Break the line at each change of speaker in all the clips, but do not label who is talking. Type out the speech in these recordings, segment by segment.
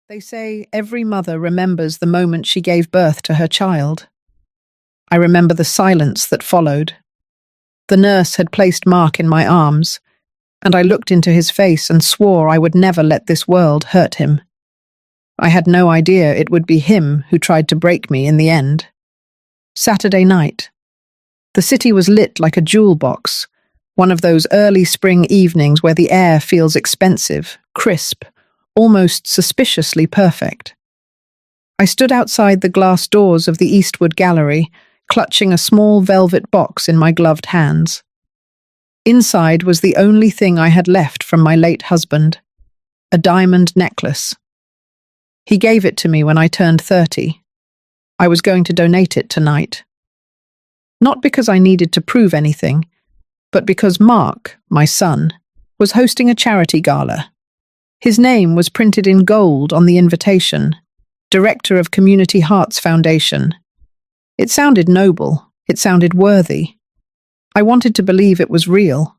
They say every mother remembers the moment she gave birth to her child. I remember the silence that followed. The nurse had placed Mark in my arms, and I looked into his face and swore I would never let this world hurt him. I had no idea it would be him who tried to break me in the end. Saturday night. The city was lit like a jewel box, one of those early spring evenings where the air feels expensive, crisp, almost suspiciously perfect. I stood outside the glass doors of the Eastwood Gallery, clutching a small velvet box in my gloved hands. Inside was the only thing I had left from my late husband, a diamond necklace. He gave it to me when I turned 30. I was going to donate it tonight. Not because I needed to prove anything, but because Mark, my son, was hosting a charity gala. His name was printed in gold on the invitation, Director of Community Hearts Foundation. It sounded noble, it sounded worthy. I wanted to believe it was real.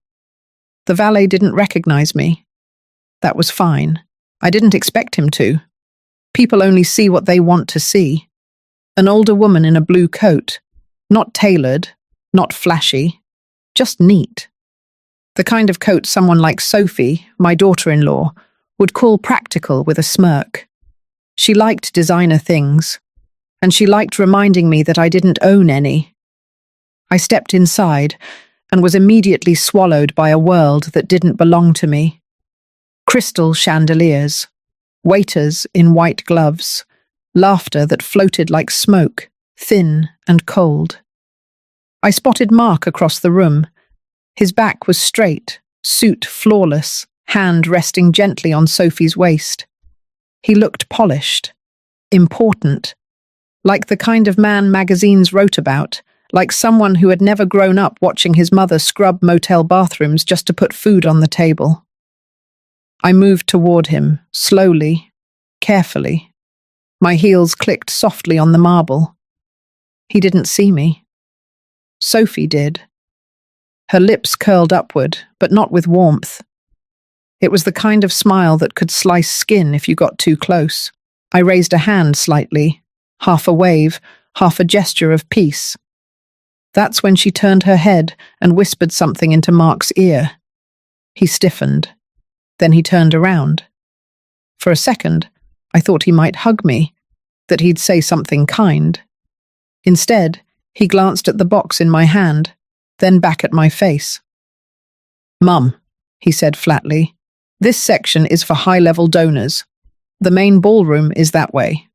The valet didn't recognize me. That was fine. I didn't expect him to. People only see what they want to see. An older woman in a blue coat, not tailored, not flashy, just neat. The kind of coat someone like Sophie, my daughter-in-law, would call practical with a smirk. She liked designer things, and she liked reminding me that I didn't own any. I stepped inside and was immediately swallowed by a world that didn't belong to me. Crystal chandeliers, waiters in white gloves, laughter that floated like smoke, thin and cold. I spotted Mark across the room. His back was straight, suit flawless, hand resting gently on Sophie's waist. He looked polished, important, like the kind of man magazines wrote about, like someone who had never grown up watching his mother scrub motel bathrooms just to put food on the table. I moved toward him, slowly, carefully. My heels clicked softly on the marble. He didn't see me. Sophie did. Her lips curled upward, but not with warmth. It was the kind of smile that could slice skin if you got too close. I raised a hand slightly, half a wave, half a gesture of peace. That's when she turned her head and whispered something into Mark's ear. He stiffened. Then he turned around. For a second, I thought he might hug me, that he'd say something kind. Instead, he glanced at the box in my hand, then back at my face. "Mum," he said flatly, "this section is for high-level donors. The main ballroom is that way."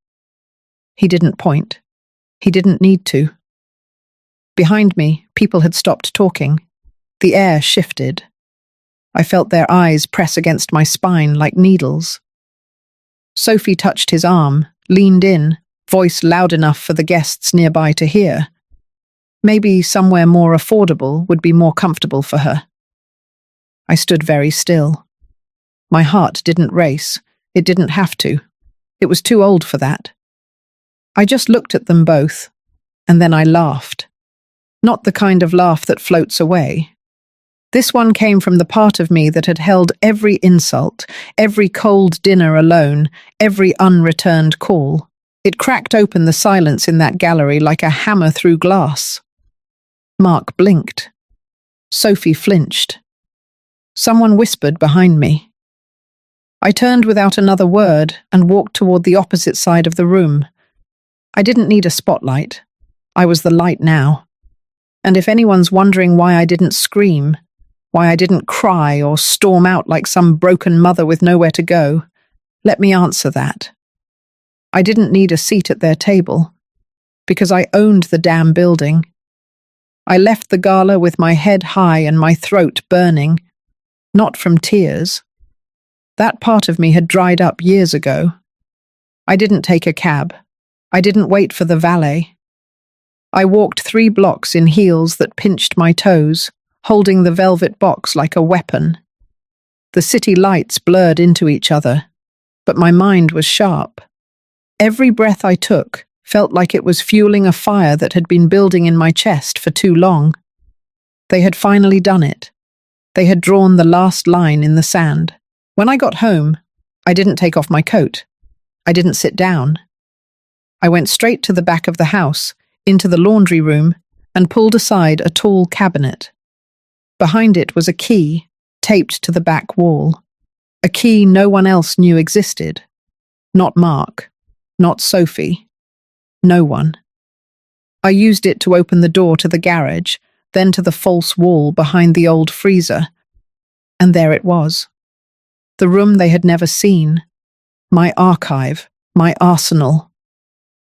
He didn't point. He didn't need to. Behind me, people had stopped talking. The air shifted. I felt their eyes press against my spine like needles. Sophie touched his arm, leaned in, voice loud enough for the guests nearby to hear. Maybe somewhere more affordable would be more comfortable for her. I stood very still. My heart didn't race. It didn't have to. It was too old for that. I just looked at them both, and then I laughed. Not the kind of laugh that floats away. This one came from the part of me that had held every insult, every cold dinner alone, every unreturned call. It cracked open the silence in that gallery like a hammer through glass. Mark blinked. Sophie flinched. Someone whispered behind me. I turned without another word and walked toward the opposite side of the room. I didn't need a spotlight. I was the light now. And if anyone's wondering why I didn't scream, why I didn't cry or storm out like some broken mother with nowhere to go, let me answer that. I didn't need a seat at their table, because I owned the damn building. I left the gala with my head high and my throat burning, not from tears. That part of me had dried up years ago. I didn't take a cab. I didn't wait for the valet. I walked 3 blocks in heels that pinched my toes, holding the velvet box like a weapon. The city lights blurred into each other, but my mind was sharp. Every breath I took felt like it was fueling a fire that had been building in my chest for too long. They had finally done it. They had drawn the last line in the sand. When I got home, I didn't take off my coat. I didn't sit down. I went straight to the back of the house, into the laundry room, and pulled aside a tall cabinet. Behind it was a key, taped to the back wall. A key no one else knew existed. Not Mark. Not Sophie. No one. I used it to open the door to the garage, then to the false wall behind the old freezer. And there it was. The room they had never seen. My archive. My arsenal.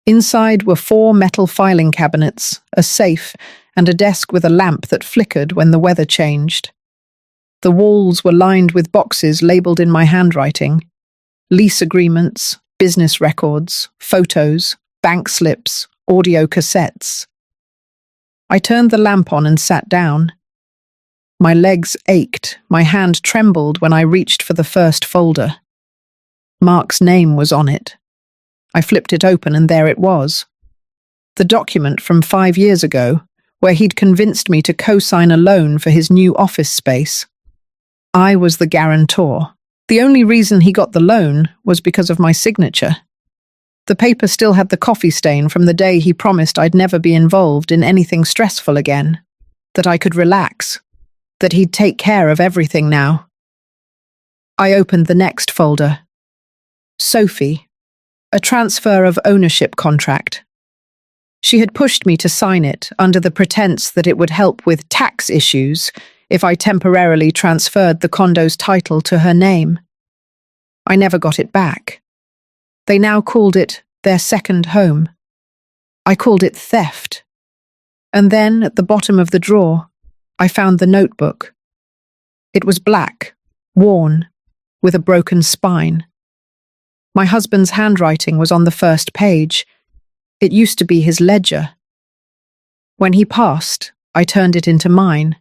Inside were 4 metal filing cabinets, a safe, and a desk with a lamp that flickered when the weather changed. The walls were lined with boxes labelled in my handwriting. Lease agreements, business records, photos, bank slips, audio cassettes. I turned the lamp on and sat down. My legs ached, my hand trembled when I reached for the first folder. Mark's name was on it. I flipped it open and there it was. The document from 5 years ago, where he'd convinced me to co-sign a loan for his new office space. I was the guarantor. The only reason he got the loan was because of my signature. The paper still had the coffee stain from the day he promised I'd never be involved in anything stressful again, that I could relax, that he'd take care of everything now. I opened the next folder. Sophie, a transfer of ownership contract. She had pushed me to sign it under the pretense that it would help with tax issues if I temporarily transferred the condo's title to her name. I never got it back. They now called it their second home. I called it theft. And then, at the bottom of the drawer, I found the notebook. It was black, worn, with a broken spine. My husband's handwriting was on the first page. It used to be his ledger. When he passed, I turned it into mine.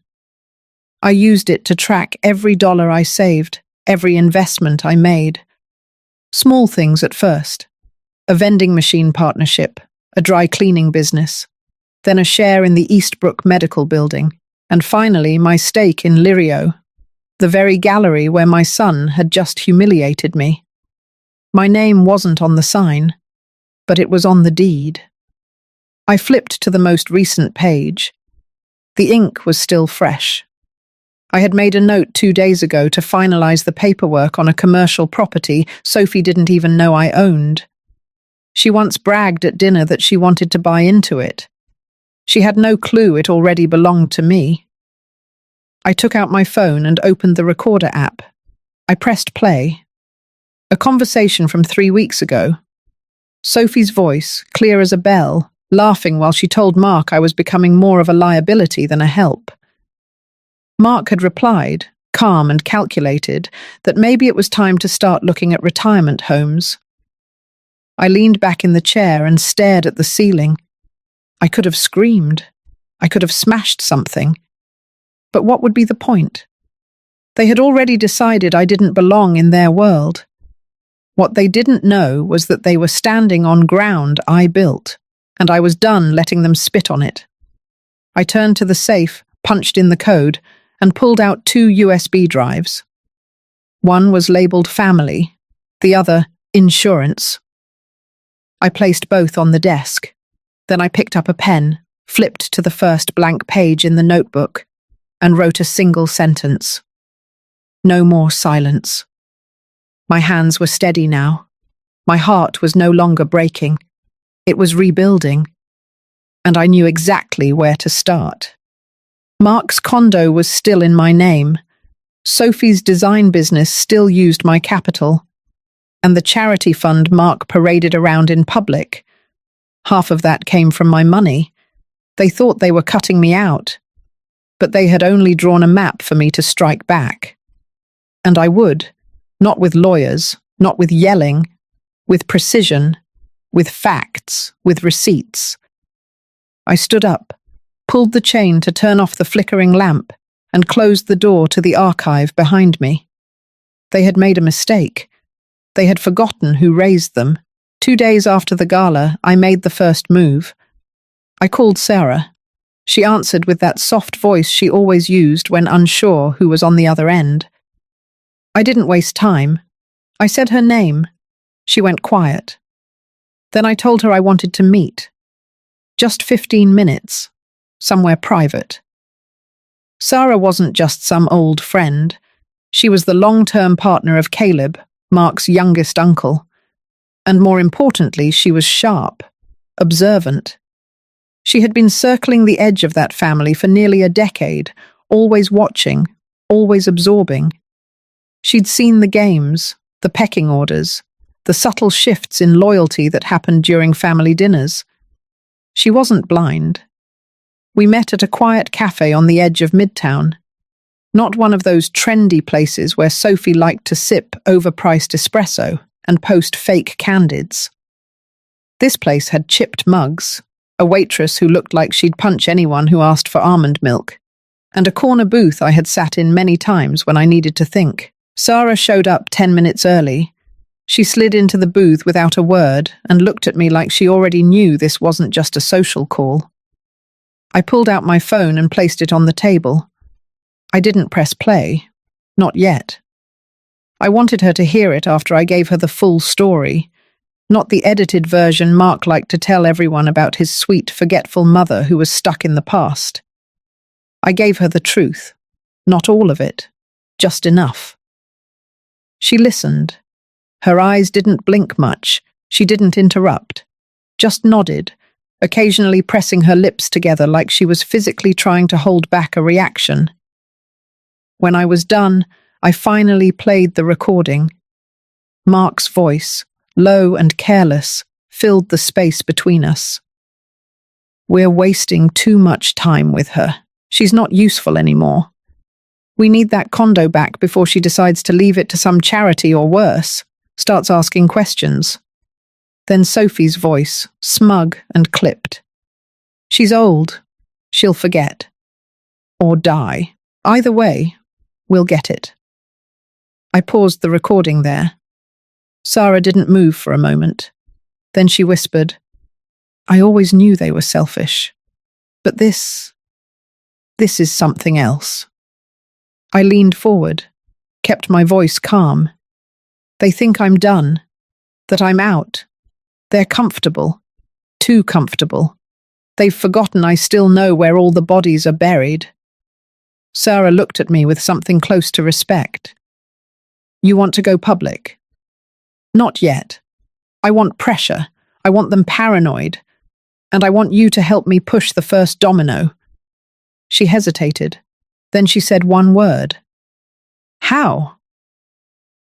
I used it to track every dollar I saved, every investment I made. Small things at first. A vending machine partnership, a dry cleaning business, then a share in the Eastbrook Medical Building, and finally my stake in Lirio, the very gallery where my son had just humiliated me. My name wasn't on the sign, but it was on the deed. I flipped to the most recent page. The ink was still fresh. I had made a note 2 days ago to finalize the paperwork on a commercial property Sophie didn't even know I owned. She once bragged at dinner that she wanted to buy into it. She had no clue it already belonged to me. I took out my phone and opened the recorder app. I pressed play. A conversation from 3 weeks ago. Sophie's voice, clear as a bell, laughing while she told Mark I was becoming more of a liability than a help. Mark had replied, calm and calculated, that maybe it was time to start looking at retirement homes. I leaned back in the chair and stared at the ceiling. I could have screamed. I could have smashed something. But what would be the point? They had already decided I didn't belong in their world. What they didn't know was that they were standing on ground I built, and I was done letting them spit on it. I turned to the safe, punched in the code, and pulled out 2 USB drives. One was labelled family, the other insurance. I placed both on the desk. Then I picked up a pen, flipped to the first blank page in the notebook, and wrote a single sentence. No more silence. My hands were steady now. My heart was no longer breaking. It was rebuilding. And I knew exactly where to start. Mark's condo was still in my name. Sophie's design business still used my capital. And the charity fund Mark paraded around in public. Half of that came from my money. They thought they were cutting me out. But they had only drawn a map for me to strike back. And I would. Not with lawyers, not with yelling, with precision, with facts, with receipts. I stood up, pulled the chain to turn off the flickering lamp, and closed the door to the archive behind me. They had made a mistake. They had forgotten who raised them. 2 days after the gala, I made the first move. I called Sarah. She answered with that soft voice she always used when unsure who was on the other end. I didn't waste time. I said her name. She went quiet. Then I told her I wanted to meet. Just 15 minutes, somewhere private. Sarah wasn't just some old friend. She was the long-term partner of Caleb, Mark's youngest uncle. And more importantly, she was sharp, observant. She had been circling the edge of that family for nearly a decade, always watching, always absorbing. She'd seen the games, the pecking orders, the subtle shifts in loyalty that happened during family dinners. She wasn't blind. We met at a quiet cafe on the edge of Midtown. Not one of those trendy places where Sophie liked to sip overpriced espresso and post fake candids. This place had chipped mugs, a waitress who looked like she'd punch anyone who asked for almond milk, and a corner booth I had sat in many times when I needed to think. Sarah showed up 10 minutes early. She slid into the booth without a word and looked at me like she already knew this wasn't just a social call. I pulled out my phone and placed it on the table. I didn't press play. Not yet. I wanted her to hear it after I gave her the full story, not the edited version Mark liked to tell everyone about his sweet, forgetful mother who was stuck in the past. I gave her the truth. Not all of it. Just enough. She listened. Her eyes didn't blink much. She didn't interrupt. Just nodded, occasionally pressing her lips together like she was physically trying to hold back a reaction. When I was done, I finally played the recording. Mark's voice, low and careless, filled the space between us. We're wasting too much time with her. She's not useful anymore. We need that condo back before she decides to leave it to some charity or worse, starts asking questions. Then Sophie's voice, smug and clipped. She's old. She'll forget. Or die. Either way, we'll get it. I paused the recording there. Sarah didn't move for a moment. Then she whispered, I always knew they were selfish. But this is something else. I leaned forward, kept my voice calm. They think I'm done, that I'm out. They're comfortable, too comfortable. They've forgotten I still know where all the bodies are buried. Sarah looked at me with something close to respect. You want to go public? Not yet. I want pressure. I want them paranoid. And I want you to help me push the first domino. She hesitated. Then she said one word. How?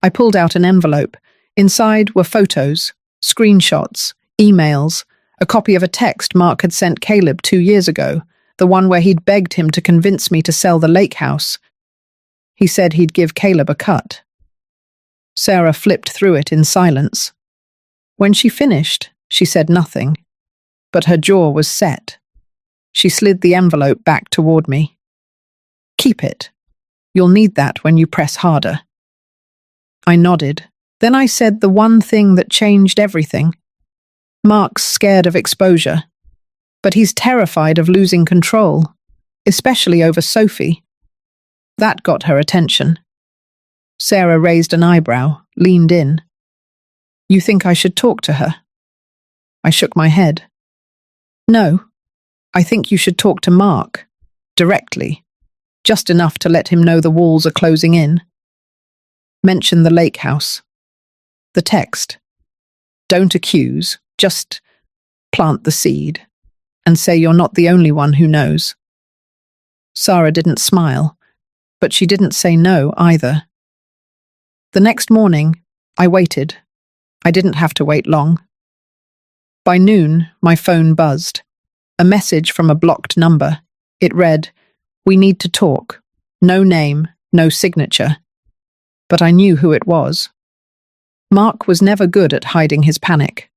I pulled out an envelope. Inside were photos, screenshots, emails, a copy of a text Mark had sent Caleb 2 years ago, the one where he'd begged him to convince me to sell the lake house. He said he'd give Caleb a cut. Sarah flipped through it in silence. When she finished, she said nothing, but her jaw was set. She slid the envelope back toward me. Keep it. You'll need that when you press harder. I nodded. Then I said the one thing that changed everything. Mark's scared of exposure, but he's terrified of losing control, especially over Sophie. That got her attention. Sarah raised an eyebrow, leaned in. You think I should talk to her? I shook my head. No, I think you should talk to Mark, directly, just enough to let him know the walls are closing in. Mention the lake house. The text. Don't accuse, just plant the seed, and say you're not the only one who knows. Sarah didn't smile, but she didn't say no either. The next morning, I waited. I didn't have to wait long. By noon, my phone buzzed. A message from a blocked number. It read, "We need to talk." No name, no signature. But I knew who it was. Mark was never good at hiding his panic,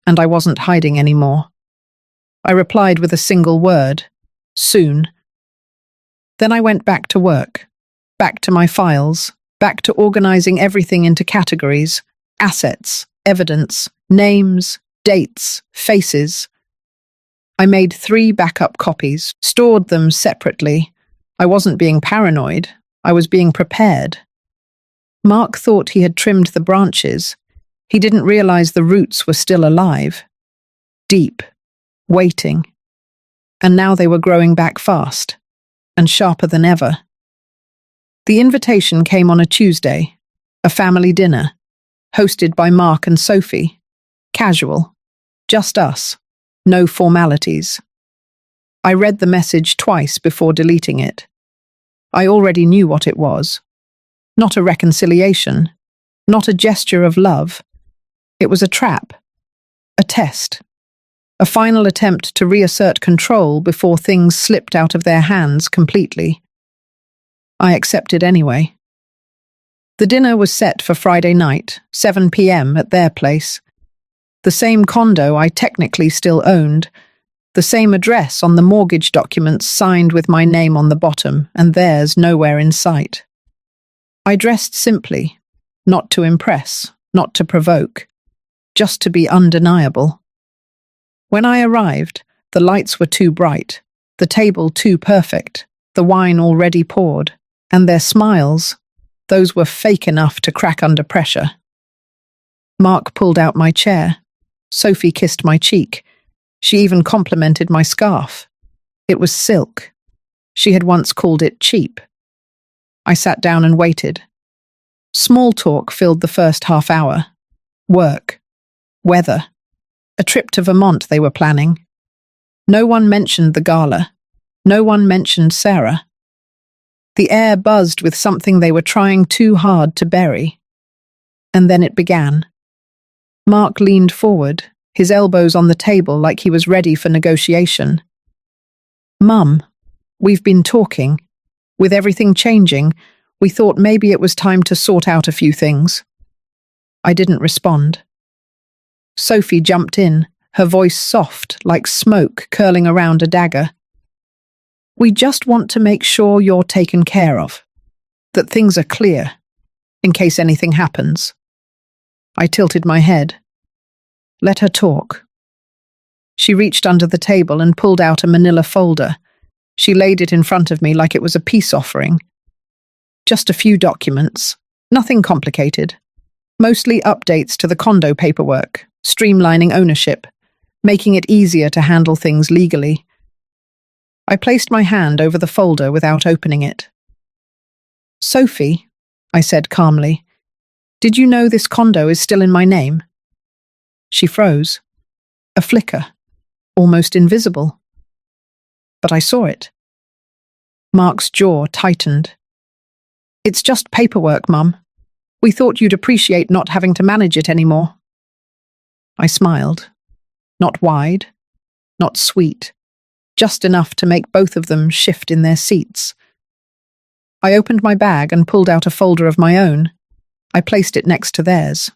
and I wasn't hiding anymore. I replied with a single word, soon. Then I went back to work, back to my files, back to organizing everything into categories, assets, evidence, names, dates, faces. I made 3 backup copies, stored them separately. I wasn't being paranoid, I was being prepared. Mark thought he had trimmed the branches. He didn't realize the roots were still alive, deep, waiting, and now they were growing back fast, and sharper than ever. The invitation came on a Tuesday, a family dinner, hosted by Mark and Sophie. Casual, just us, no formalities. I read the message twice before deleting it. I already knew what it was. Not a reconciliation, not a gesture of love. It was a trap, a test, a final attempt to reassert control before things slipped out of their hands completely. I accepted anyway. The dinner was set for Friday night, 7 p.m. at their place. The same condo I technically still owned, the same address on the mortgage documents signed with my name on the bottom and theirs nowhere in sight. I dressed simply, not to impress, not to provoke, just to be undeniable. When I arrived, the lights were too bright, the table too perfect, the wine already poured, and their smiles, those were fake enough to crack under pressure. Mark pulled out my chair. Sophie kissed my cheek. She even complimented my scarf. It was silk. She had once called it cheap. I sat down and waited. Small talk filled the first half hour. Work. Weather. A trip to Vermont they were planning. No one mentioned the gala. No one mentioned Sarah. The air buzzed with something they were trying too hard to bury. And then it began. Mark leaned forward, his elbows on the table like he was ready for negotiation. "Mum, we've been talking. With everything changing, we thought maybe it was time to sort out a few things." I didn't respond. Sophie jumped in, her voice soft, like smoke curling around a dagger. "We just want to make sure you're taken care of, that things are clear, in case anything happens." I tilted my head. Let her talk. She reached under the table and pulled out a manila folder. She laid it in front of me like it was a peace offering. Just a few documents, nothing complicated. Mostly updates to the condo paperwork, streamlining ownership, making it easier to handle things legally. I placed my hand over the folder without opening it. "Sophie," I said calmly, "did you know this condo is still in my name?" She froze. A flicker, almost invisible. But I saw it. Mark's jaw tightened. "It's just paperwork, Mum. We thought you'd appreciate not having to manage it anymore." I smiled. Not wide, not sweet. Just enough to make both of them shift in their seats. I opened my bag and pulled out a folder of my own. I placed it next to theirs.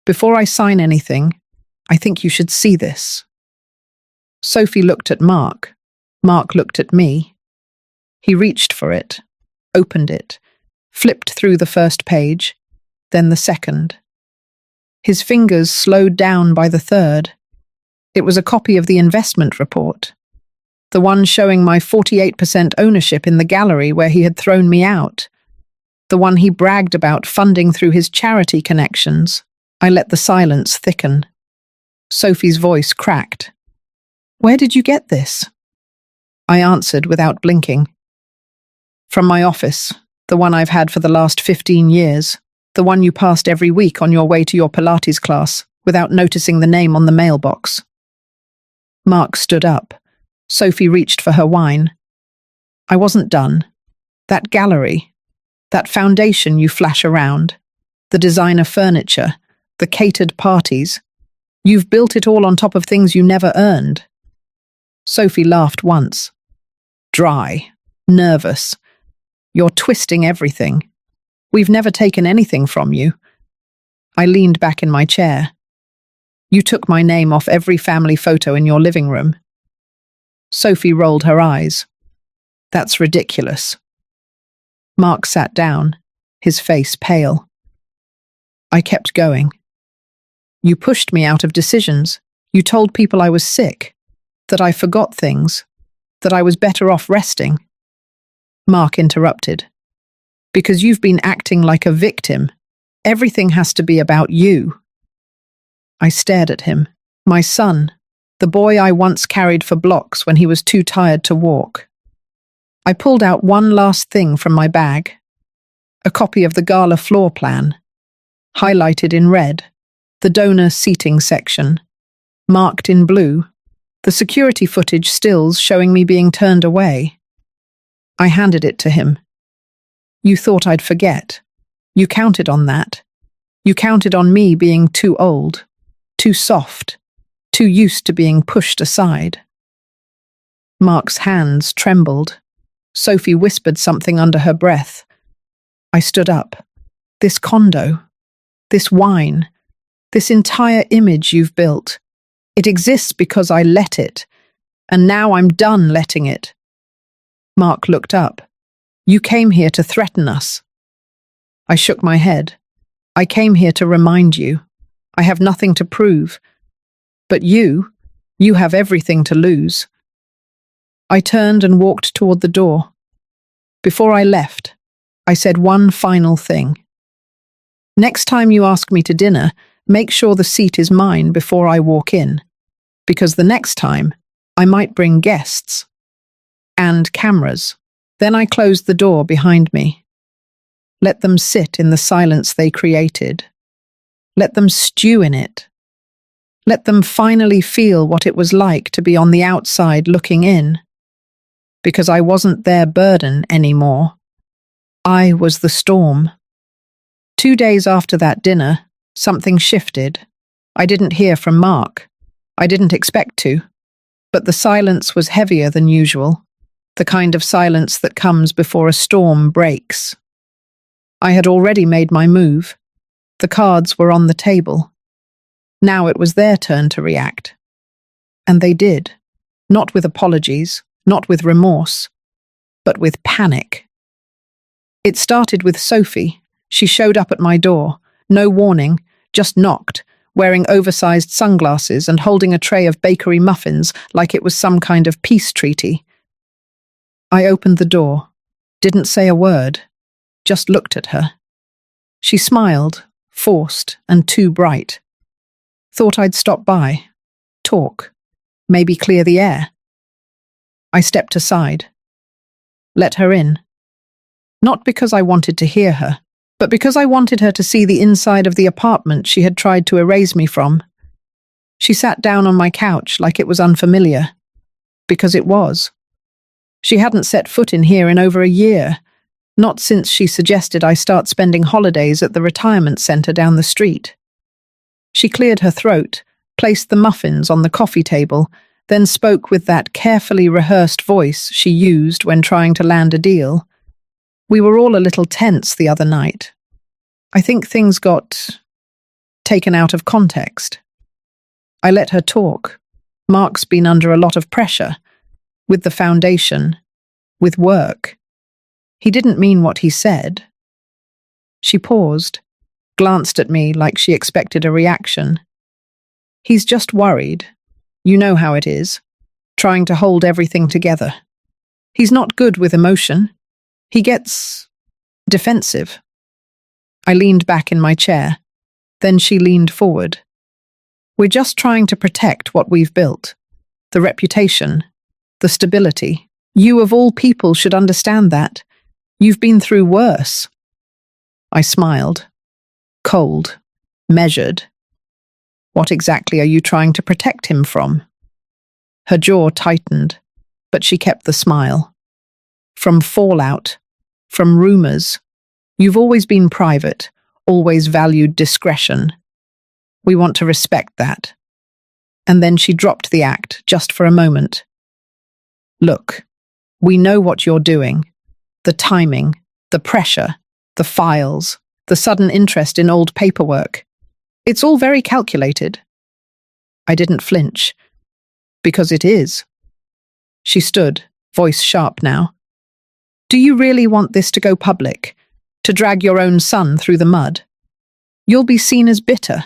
"Before I sign anything, I think you should see this." Sophie looked at Mark. Mark looked at me. He reached for it, opened it, flipped through the first page, then the second. His fingers slowed down by the third. It was a copy of the investment report. The one showing my 48% ownership in the gallery where he had thrown me out. The one he bragged about funding through his charity connections. I let the silence thicken. Sophie's voice cracked. "Where did you get this?" I answered without blinking. "From my office, the one I've had for the last 15 years, the one you passed every week on your way to your Pilates class without noticing the name on the mailbox." Mark stood up. Sophie reached for her wine. I wasn't done. That gallery, that foundation you flash around, the designer furniture, the catered parties, you've built it all on top of things you never earned. Sophie laughed once. Dry, nervous. "You're twisting everything. We've never taken anything from you." I leaned back in my chair. "You took my name off every family photo in your living room." Sophie rolled her eyes. "That's ridiculous." Mark sat down, his face pale. I kept going. "You pushed me out of decisions. You told people I was sick, that I forgot things, that I was better off resting." Mark interrupted. "Because you've been acting like a victim. Everything has to be about you. I stared at him. My son, the boy I once carried for blocks when he was too tired to walk. I pulled out one last thing from my bag. A copy of the gala floor plan, highlighted in red, the donor seating section, marked in blue, the security footage stills showing me being turned away. I handed it to him. You thought I'd forget. You counted on that. You counted on me being too old, too soft, too used to being pushed aside. Mark's hands trembled. Sophie whispered something under her breath. I stood up. This condo, this wine, this entire image you've built, it exists because I let it, and now I'm done letting it. Mark looked up. You came here to threaten us. I shook my head. I came here to remind you. I have nothing to prove. But you have everything to lose. I turned and walked toward the door. Before I left, I said one final thing. Next time you ask me to dinner, make sure the seat is mine before I walk in, because the next time, I might bring guests. And cameras. Then I closed the door behind me. Let them sit in the silence they created. Let them stew in it. Let them finally feel what it was like to be on the outside looking in. Because I wasn't their burden anymore. I was the storm. 2 days after that dinner, something shifted. I didn't hear from Mark. I didn't expect to. But the silence was heavier than usual. The kind of silence that comes before a storm breaks. I had already made my move. The cards were on the table. Now it was their turn to react. And they did. Not with apologies, not with remorse, but with panic. It started with Sophie. She showed up at my door, no warning, just knocked, wearing oversized sunglasses and holding a tray of bakery muffins like it was some kind of peace treaty. I opened the door, didn't say a word, just looked at her. She smiled, forced and too bright. Thought I'd stop by, talk, maybe clear the air. I stepped aside, let her in. Not because I wanted to hear her, but because I wanted her to see the inside of the apartment she had tried to erase me from. She sat down on my couch like it was unfamiliar, because it was. She hadn't set foot in here in over a year, not since she suggested I start spending holidays at the retirement centre down the street. She cleared her throat, placed the muffins on the coffee table, then spoke with that carefully rehearsed voice she used when trying to land a deal. We were all a little tense the other night. I think things got taken out of context. I let her talk. Mark's been under a lot of pressure, with the foundation, with work. He didn't mean what he said. She paused, glanced at me like she expected a reaction. He's just worried. You know how it is, trying to hold everything together. He's not good with emotion. He gets defensive. I leaned back in my chair. Then she leaned forward. We're just trying to protect what we've built. The reputation, the stability. You of all people should understand that. You've been through worse. I smiled. Cold. Measured. What exactly are you trying to protect him from? Her jaw tightened, but she kept the smile. From fallout. From rumors. You've always been private, always valued discretion. We want to respect that. And then she dropped the act, just for a moment. Look, we know what you're doing. The timing, the pressure, the files, the sudden interest in old paperwork. It's all very calculated. I didn't flinch. Because it is. She stood, voice sharp now. Do you really want this to go public? To drag your own son through the mud? You'll be seen as bitter,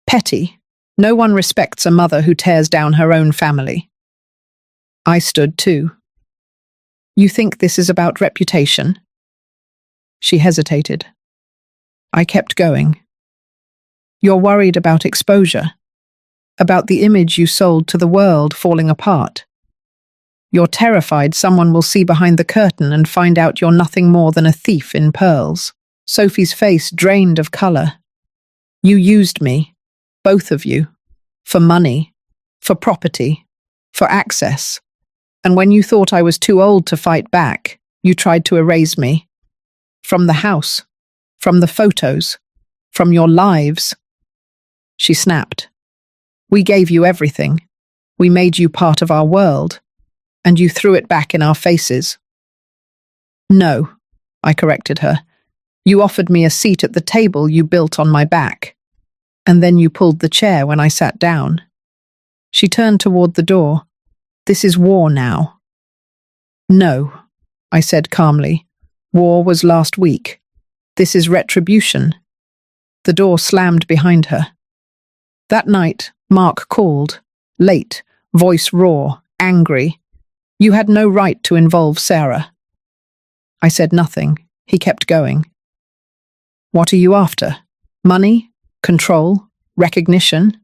petty. No one respects a mother who tears down her own family. I stood too. You think this is about reputation? She hesitated. I kept going. You're worried about exposure, about the image you sold to the world falling apart. You're terrified someone will see behind the curtain and find out you're nothing more than a thief in pearls. Sophie's face drained of colour. You used me, both of you, for money, for property, for access. And when you thought I was too old to fight back, you tried to erase me. From the house, from the photos, from your lives. She snapped. We gave you everything. We made you part of our world, and you threw it back in our faces. No, I corrected her. You offered me a seat at the table you built on my back, and then you pulled the chair when I sat down. She turned toward the door. This is war now. No, I said calmly. War was last week. This is retribution. The door slammed behind her. That night, Mark called, late, voice raw, angry. You had no right to involve Sarah. I said nothing. He kept going. What are you after? Money? Control? Recognition?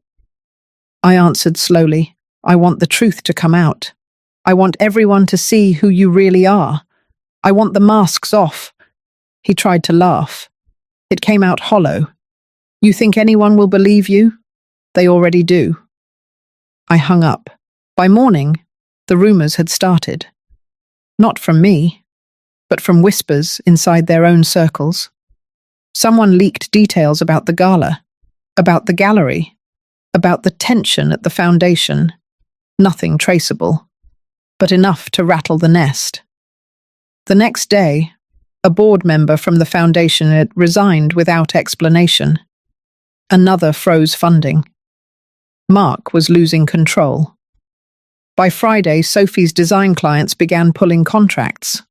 I answered slowly. I want the truth to come out. I want everyone to see who you really are. I want the masks off. He tried to laugh. It came out hollow. You think anyone will believe you? They already do. I hung up. By morning, the rumours had started. Not from me, but from whispers inside their own circles. Someone leaked details about the gala, about the gallery, about the tension at the foundation. Nothing traceable, but enough to rattle the nest. The next day, a board member from the foundation had resigned without explanation. Another froze funding. Mark was losing control. By Friday, Sophie's design clients began pulling contracts.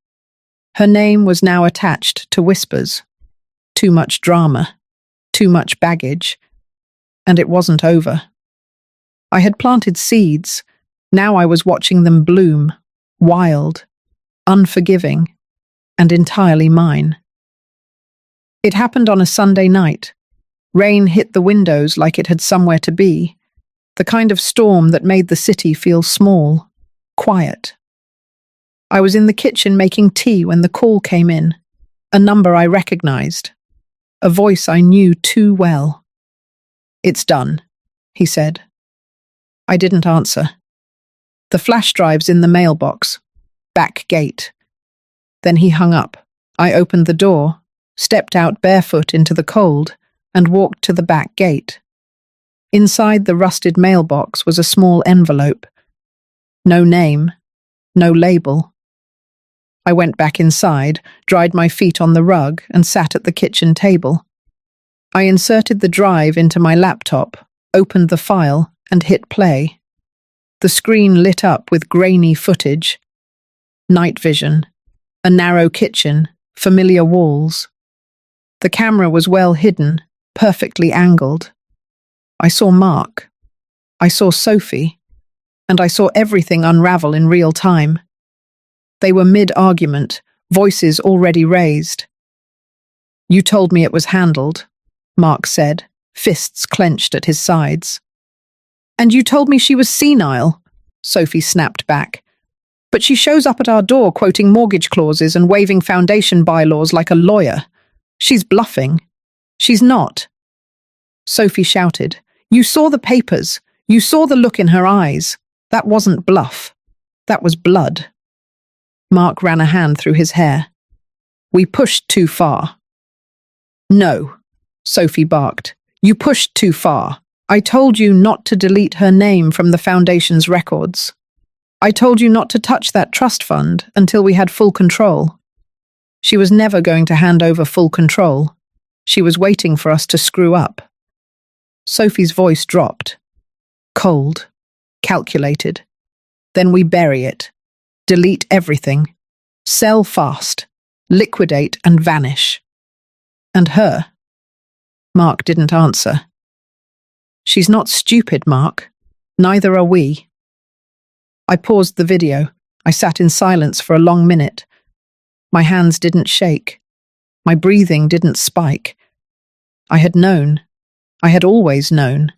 Her name was now attached to whispers. Too much drama, too much baggage, and it wasn't over. I had planted seeds. Now I was watching them bloom, wild, unforgiving, and entirely mine. It happened on a Sunday night. Rain hit the windows like it had somewhere to be, the kind of storm that made the city feel small, quiet. I was in the kitchen making tea when the call came in, a number I recognized, a voice I knew too well. It's done, he said. I didn't answer. The flash drive's in the mailbox. Back gate. Then he hung up. I opened the door, stepped out barefoot into the cold, and walked to the back gate. Inside the rusted mailbox was a small envelope. No name, no label. I went back inside, dried my feet on the rug, and sat at the kitchen table. I inserted the drive into my laptop, opened the file, and hit play. The screen lit up with grainy footage. Night vision. A narrow kitchen, familiar walls. The camera was well hidden, perfectly angled. I saw Mark. I saw Sophie. And I saw everything unravel in real time. They were mid-argument, voices already raised. You told me it was handled, Mark said, fists clenched at his sides. And you told me she was senile, Sophie snapped back. But she shows up at our door quoting mortgage clauses and waving foundation bylaws like a lawyer. She's bluffing. She's not. Sophie shouted. You saw the papers. You saw the look in her eyes. That wasn't bluff. That was blood. Mark ran a hand through his hair. We pushed too far. No, Sophie barked. You pushed too far. I told you not to delete her name from the foundation's records. I told you not to touch that trust fund until we had full control. She was never going to hand over full control. She was waiting for us to screw up. Sophie's voice dropped. Cold. Calculated. Then we bury it. Delete everything. Sell fast. Liquidate and vanish. And her? Mark didn't answer. She's not stupid, Mark. Neither are we. I paused the video. I sat in silence for a long minute. My hands didn't shake. My breathing didn't spike. I had known. I had always known.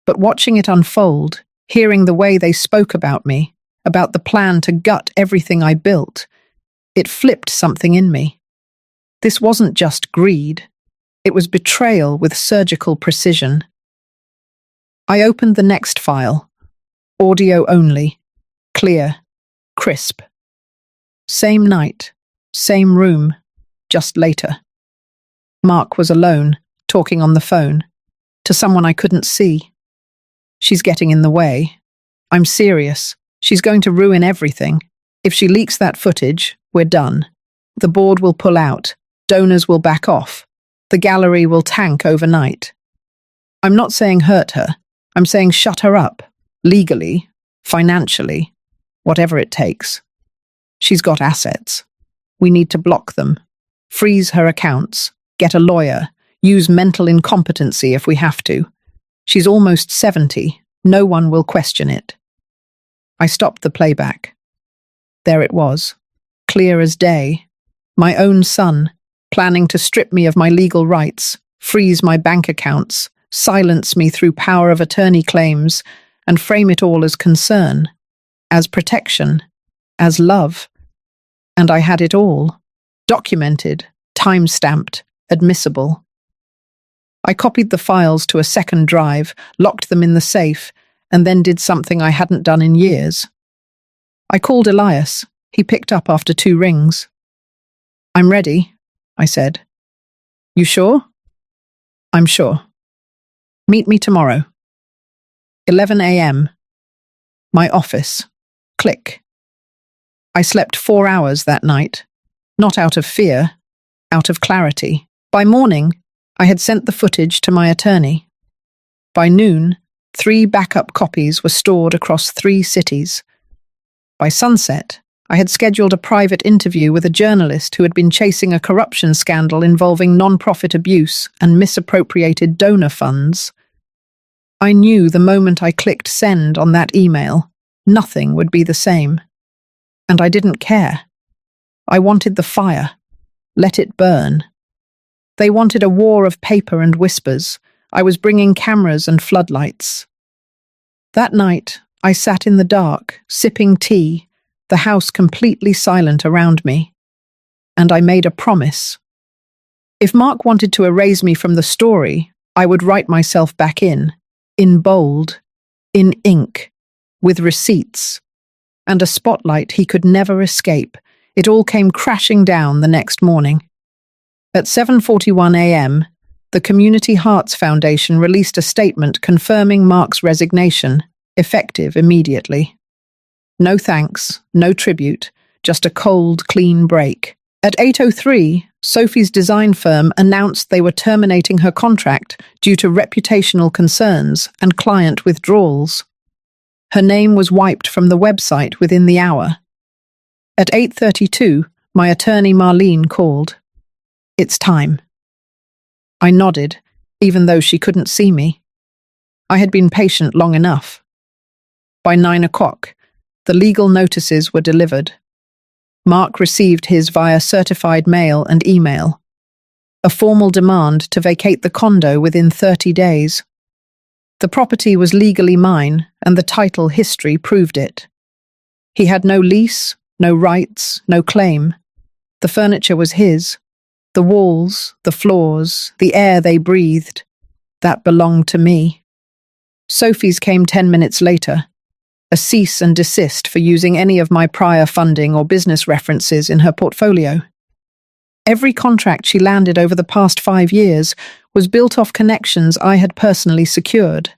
But watching it unfold, hearing the way they spoke about me, about the plan to gut everything I built, it flipped something in me. This wasn't just greed. It was betrayal with surgical precision. I opened the next file. Audio only. Clear. Crisp. Same night. Same room. Just later. Mark was alone, talking on the phone, to someone I couldn't see. She's getting in the way. I'm serious. She's going to ruin everything. If she leaks that footage, we're done. The board will pull out. Donors will back off. The gallery will tank overnight. I'm not saying hurt her. I'm saying shut her up. Legally, financially, whatever it takes. She's got assets. We need to block them. Freeze her accounts. Get a lawyer. Use mental incompetency if we have to. She's almost 70. No one will question it. I stopped the playback. There it was, clear as day. My own son, planning to strip me of my legal rights, freeze my bank accounts, silence me through power of attorney claims, and frame it all as concern, as protection, as love. And I had it all, documented, time-stamped, admissible. I copied the files to a second drive, locked them in the safe, and then did something I hadn't done in years. I called Elias. He picked up after 2 rings. I'm ready, I said. You sure? I'm sure. Meet me tomorrow. 11 a.m. My office. Click. I slept 4 hours that night, not out of fear, out of clarity. By morning, I had sent the footage to my attorney. By noon, 3 backup copies were stored across 3 cities. By sunset, I had scheduled a private interview with a journalist who had been chasing a corruption scandal involving non-profit abuse and misappropriated donor funds. I knew the moment I clicked send on that email, nothing would be the same. And I didn't care. I wanted the fire. Let it burn. They wanted a war of paper and whispers. I was bringing cameras and floodlights. That night, I sat in the dark, sipping tea, the house completely silent around me. And I made a promise. If Mark wanted to erase me from the story, I would write myself back in bold, in ink, with receipts, and a spotlight he could never escape. It all came crashing down the next morning. At 7:41 a.m., the Community Hearts Foundation released a statement confirming Mark's resignation, effective immediately. No thanks, no tribute, just a cold, clean break. At 8:03, Sophie's design firm announced they were terminating her contract due to reputational concerns and client withdrawals. Her name was wiped from the website within the hour. At 8:32, my attorney Marlene called. It's time. I nodded, even though she couldn't see me. I had been patient long enough. By 9 o'clock, the legal notices were delivered. Mark received his via certified mail and email. A formal demand to vacate the condo within 30 days. The property was legally mine, and the title history proved it. He had no lease, no rights, no claim. The furniture was his. The walls, the floors, the air they breathed, that belonged to me. Sophie's came 10 minutes later. A cease and desist for using any of my prior funding or business references in her portfolio. Every contract she landed over the past 5 years was built off connections I had personally secured.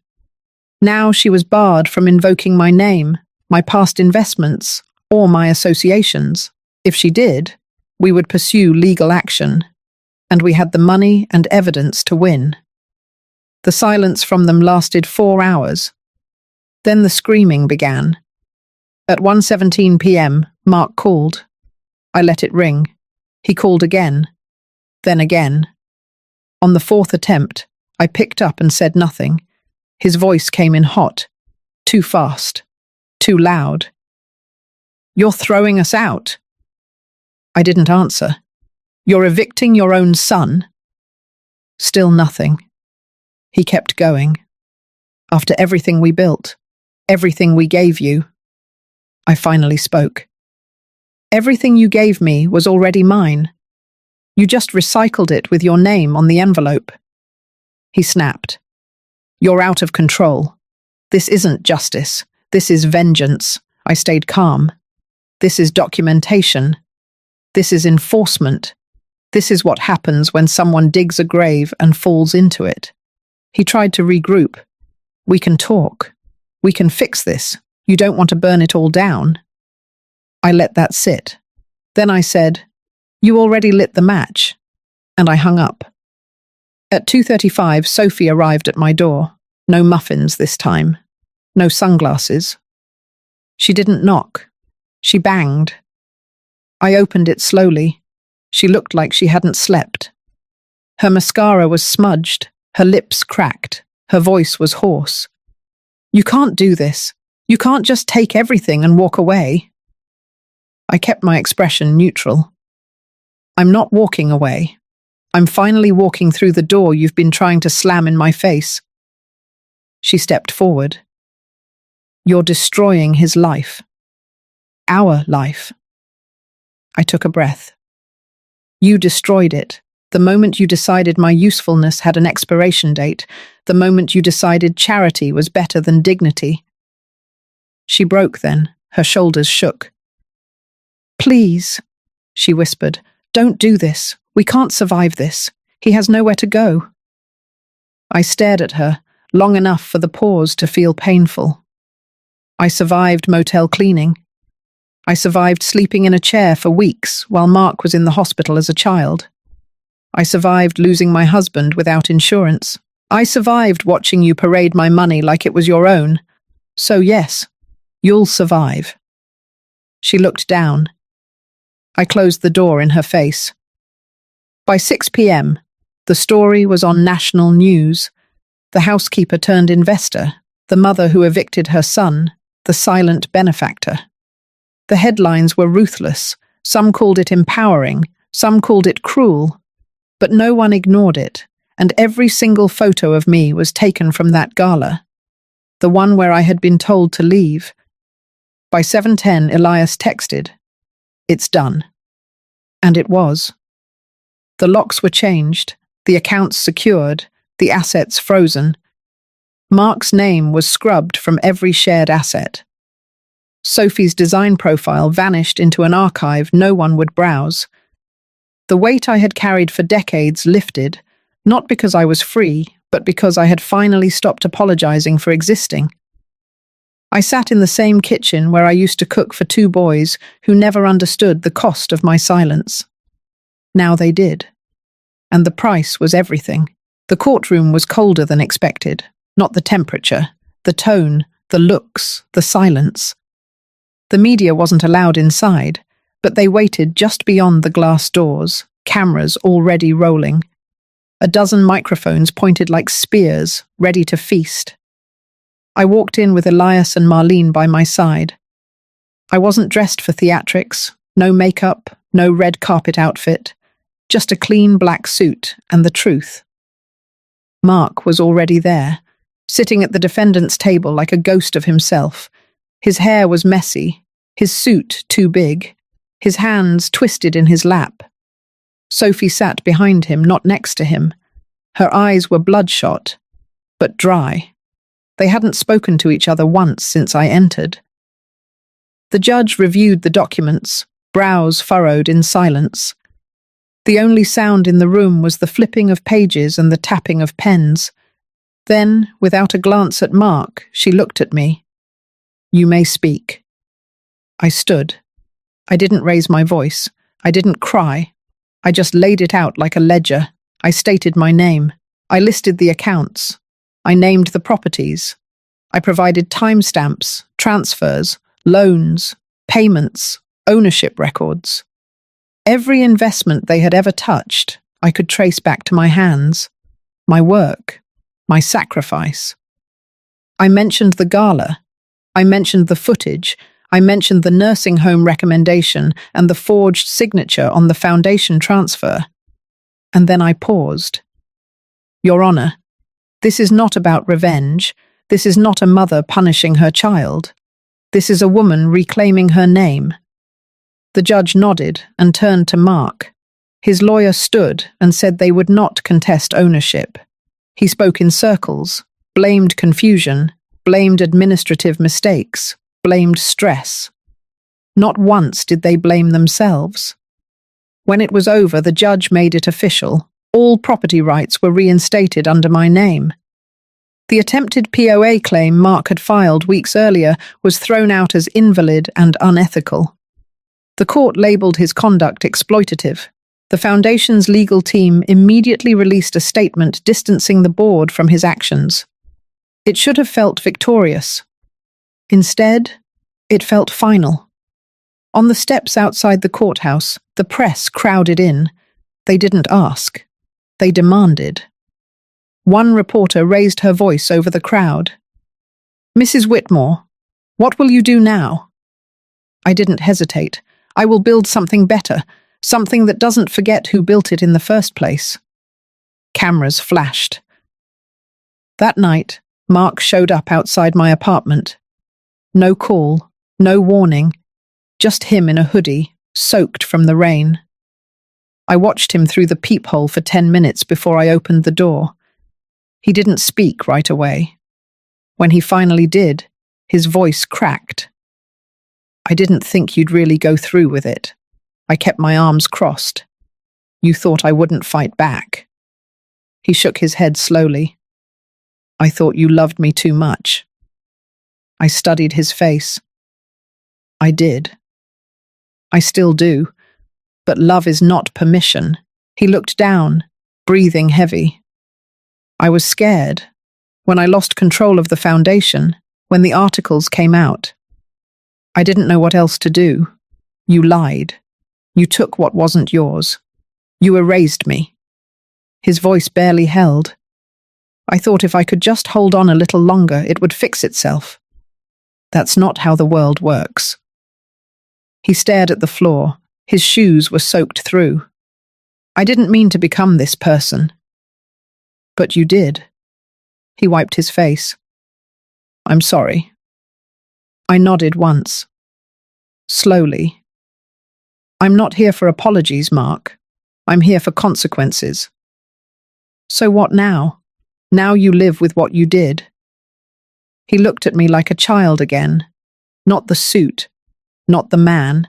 Now she was barred from invoking my name, my past investments, or my associations. If she did, we would pursue legal action, and we had the money and evidence to win. The silence from them lasted 4 hours. Then the screaming began. At 1:17 p.m., Mark called. I let it ring. He called again. Then again. On the 4th attempt, I picked up and said nothing. His voice came in hot. Too fast. Too loud. You're throwing us out. I didn't answer. You're evicting your own son. Still nothing. He kept going. After everything we built, everything we gave you, I finally spoke. Everything you gave me was already mine. You just recycled it with your name on the envelope. He snapped. You're out of control. This isn't justice. This is vengeance. I stayed calm. This is documentation. This is enforcement. This is what happens when someone digs a grave and falls into it. He tried to regroup. We can talk. We can fix this. You don't want to burn it all down. I let that sit. Then I said, you already lit the match. And I hung up. At 2:35, Sophie arrived at my door. No muffins this time. No sunglasses. She didn't knock. She banged. I opened it slowly. She looked like she hadn't slept. Her mascara was smudged, her lips cracked, her voice was hoarse. You can't do this. You can't just take everything and walk away. I kept my expression neutral. I'm not walking away. I'm finally walking through the door you've been trying to slam in my face. She stepped forward. You're destroying his life. Our life. I took a breath. You destroyed it. The moment you decided my usefulness had an expiration date, the moment you decided charity was better than dignity. She broke then, her shoulders shook. Please, she whispered, don't do this. We can't survive this. He has nowhere to go. I stared at her, long enough for the pause to feel painful. I survived motel cleaning. I survived sleeping in a chair for weeks while Mark was in the hospital as a child. I survived losing my husband without insurance. I survived watching you parade my money like it was your own. So yes, you'll survive. She looked down. I closed the door in her face. By 6 p.m., the story was on national news. The housekeeper turned investor, the mother who evicted her son, the silent benefactor. The headlines were ruthless. Some called it empowering, some called it cruel. But no one ignored it, and every single photo of me was taken from that gala, the one where I had been told to leave. By 7:10, Elias texted, "It's done." And it was. The locks were changed, the accounts secured, the assets frozen. Mark's name was scrubbed from every shared asset. Sophie's design profile vanished into an archive no one would browse. The weight I had carried for decades lifted, not because I was free, but because I had finally stopped apologizing for existing. I sat in the same kitchen where I used to cook for 2 boys who never understood the cost of my silence. Now they did. And the price was everything. The courtroom was colder than expected, not the temperature, the tone, the looks, the silence. The media wasn't allowed inside, but they waited just beyond the glass doors, cameras already rolling. A dozen microphones pointed like spears, ready to feast. I walked in with Elias and Marlene by my side. I wasn't dressed for theatrics, no makeup, no red carpet outfit, just a clean black suit and the truth. Mark was already there, sitting at the defendant's table like a ghost of himself. His hair was messy, his suit too big, his hands twisted in his lap. Sophie sat behind him, not next to him. Her eyes were bloodshot, but dry. They hadn't spoken to each other once since I entered. The judge reviewed the documents, brows furrowed in silence. The only sound in the room was the flipping of pages and the tapping of pens. Then, without a glance at Mark, she looked at me. "You may speak." I stood. I didn't raise my voice. I didn't cry. I just laid it out like a ledger. I stated my name. I listed the accounts. I named the properties. I provided timestamps, transfers, loans, payments, ownership records. Every investment they had ever touched, I could trace back to my hands, my work, my sacrifice. I mentioned the gala. I mentioned the footage. I mentioned the nursing home recommendation and the forged signature on the foundation transfer. And then I paused. Your Honor, this is not about revenge. This is not a mother punishing her child. This is a woman reclaiming her name. The judge nodded and turned to Mark. His lawyer stood and said they would not contest ownership. He spoke in circles, blamed confusion, blamed administrative mistakes, blamed stress. Not once did they blame themselves. When it was over, the judge made it official. All property rights were reinstated under my name. The attempted POA claim Mark had filed weeks earlier was thrown out as invalid and unethical. The court labelled his conduct exploitative. The Foundation's legal team immediately released a statement distancing the board from his actions. It should have felt victorious. Instead, it felt final. On the steps outside the courthouse, the press crowded in. They didn't ask. They demanded. One reporter raised her voice over the crowd. "Mrs. Whitmore, what will you do now?" I didn't hesitate. I will build something better, something that doesn't forget who built it in the first place. Cameras flashed. That night, Mark showed up outside my apartment. No call, no warning, just him in a hoodie, soaked from the rain. I watched him through the peephole for 10 minutes before I opened the door. He didn't speak right away. When he finally did, his voice cracked. "I didn't think you'd really go through with it. I kept my arms crossed. You thought I wouldn't fight back." He shook his head slowly. "I thought you loved me too much." I studied his face. I did. I still do. But love is not permission. He looked down, breathing heavy. I was scared. When I lost control of the Foundation, when the articles came out. I didn't know what else to do. You lied. You took what wasn't yours. You erased me. His voice barely held. I thought if I could just hold on a little longer, it would fix itself. That's not how the world works. He stared at the floor. His shoes were soaked through. "I didn't mean to become this person." "But you did." He wiped his face. "I'm sorry." I nodded once. Slowly. "I'm not here for apologies, Mark. I'm here for consequences." "So what now? Now you live with what you did." He looked at me like a child again. Not the suit, not the man,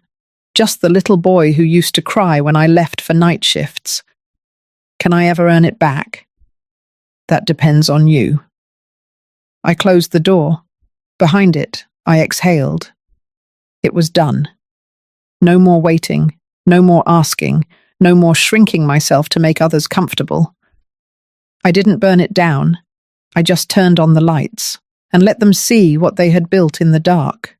just the little boy who used to cry when I left for night shifts. "Can I ever earn it back?" "That depends on you." I closed the door. Behind it, I exhaled. It was done. No more waiting, no more asking, no more shrinking myself to make others comfortable. I didn't burn it down. I just turned on the lights and let them see what they had built in the dark.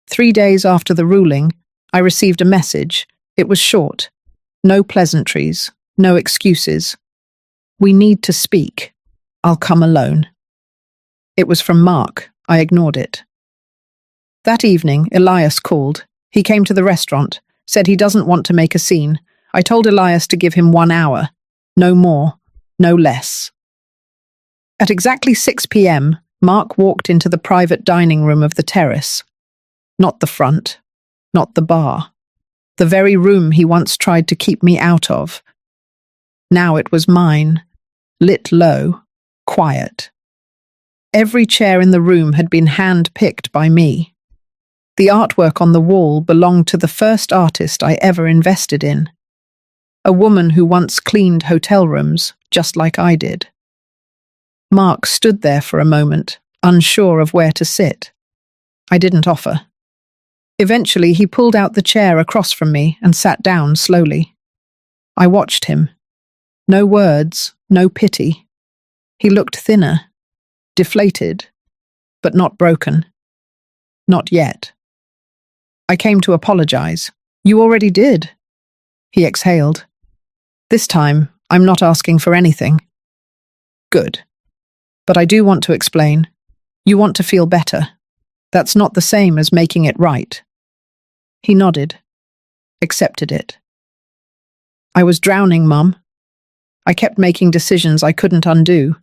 3 days after the ruling, I received a message. It was short. No pleasantries, no excuses. "We need to speak. I'll come alone." It was from Mark. I ignored it. That evening, Elias called. He came to the restaurant, said he doesn't want to make a scene. I told Elias to give him 1 hour. No more, no less. At exactly 6 p.m., Mark walked into the private dining room of the terrace. Not the front, not the bar. The very room he once tried to keep me out of. Now it was mine, lit low, quiet. Every chair in the room had been hand-picked by me. The artwork on the wall belonged to the first artist I ever invested in. A woman who once cleaned hotel rooms, just like I did. Mark stood there for a moment, unsure of where to sit. I didn't offer. Eventually, he pulled out the chair across from me and sat down slowly. I watched him. No words, no pity. He looked thinner, deflated, but not broken. Not yet. I came to apologize. "You already did." He exhaled. "This time, I'm not asking for anything." "Good. But I do want to explain. You want to feel better. That's not the same as making it right." He nodded, accepted it. "I was drowning, Mum. I kept making decisions I couldn't undo,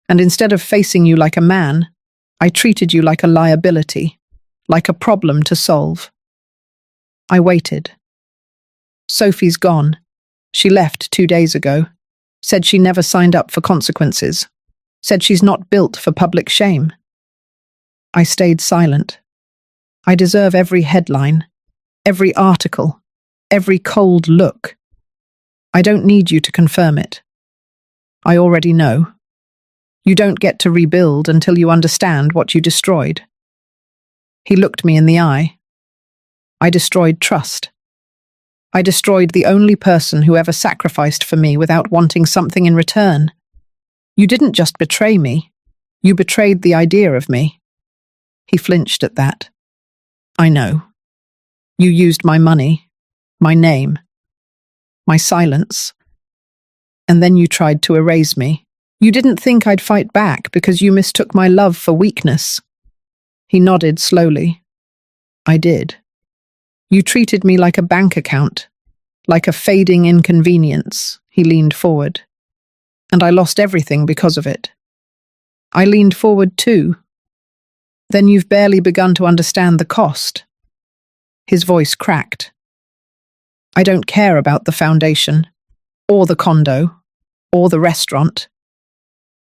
and instead of facing you like a man, I treated you like a liability, like a problem to solve. I waited. Sophie's gone. She left 2 days ago. Said she never signed up for consequences. Said she's not built for public shame. I stayed silent. I deserve every headline, every article, every cold look. I don't need you to confirm it. I already know. You don't get to rebuild until you understand what you destroyed. He looked me in the eye. I destroyed trust. I destroyed the only person who ever sacrificed for me without wanting something in return. You didn't just betray me. You betrayed the idea of me. He flinched at that. I know. You used my money, my name, my silence. And then you tried to erase me. You didn't think I'd fight back because you mistook my love for weakness. He nodded slowly. I did. You treated me like a bank account, like a fading inconvenience. He leaned forward. And I lost everything because of it. I leaned forward too. Then you've barely begun to understand the cost. His voice cracked. I don't care about the foundation, or the condo, or the restaurant.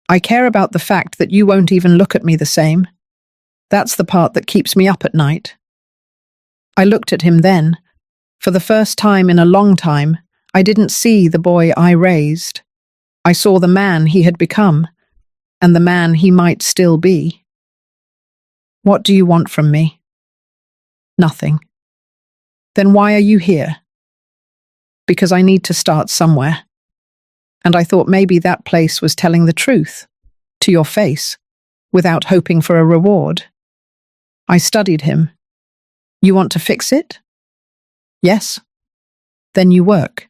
I care about the fact that you won't even look at me the same. That's the part that keeps me up at night. I looked at him then. For the first time in a long time, I didn't see the boy I raised. I saw the man he had become, and the man he might still be. What do you want from me? Nothing. Then why are you here? Because I need to start somewhere. And I thought maybe that place was telling the truth, to your face, without hoping for a reward. I studied him. You want to fix it? Yes. Then you work.